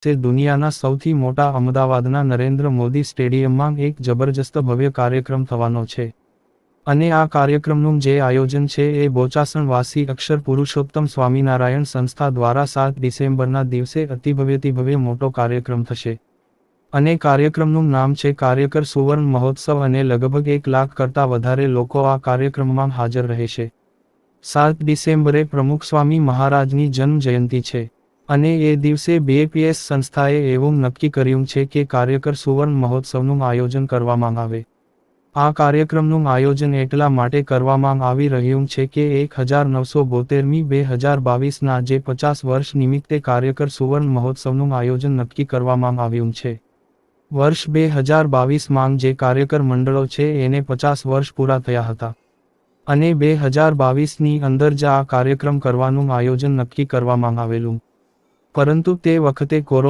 તે દુનિયાના સૌથી મોટા અમદાવાદના નરેન્દ્ર મોદી સ્ટેડિયમમાં એક જબરજસ્ત ભવ્ય કાર્યક્રમ થવાનો છે. અને આ કાર્યક્રમનું જે આયોજન છે એ બોચાસણવાસી અક્ષર પુરુષોત્તમ સ્વામિનારાયણ સંસ્થા દ્વારા 7 ડિસેમ્બરના દિવસે અતિભવ્ય મોટો કાર્યક્રમ થશે. અને કાર્યક્રમનું નામ છે કાર્યકર સુવર્ણ મહોત્સવ અને લગભગ 1 લાખ કરતાં વધારે લોકો આ કાર્યક્રમમાં હાજર રહેશે. 7 ડિસેમ્બરે પ્રમુખ સ્વામી મહારાજની જન્મ જયંતિ છે. અને એ દિવસે BAPS સંસ્થાએ એવું નક્કી કર્યું છે કે કાર્યકર સુવર્ણ મહોત્સવનું આયોજન કરવામાં આવે. આ કાર્યક્રમનું આયોજન એટલા માટે કરવામાં આવી રહ્યું છે કે 1972મી 2022ના જે 50 વર્ષ નિમિત્તે કાર્યકર સુવર્ણ મહોત્સવનું આયોજન નક્કી કરવામાં આવ્યું છે. વર્ષ 2022માં જે કાર્યકર મંડળો છે એને 50 વર્ષ પૂરા થયા હતા. અને 2022ની અંદર જ આ કાર્યક્રમ કરવાનું આયોજન નક્કી કરવામાં આવેલું. પરંતુ તે વખતે કોરોના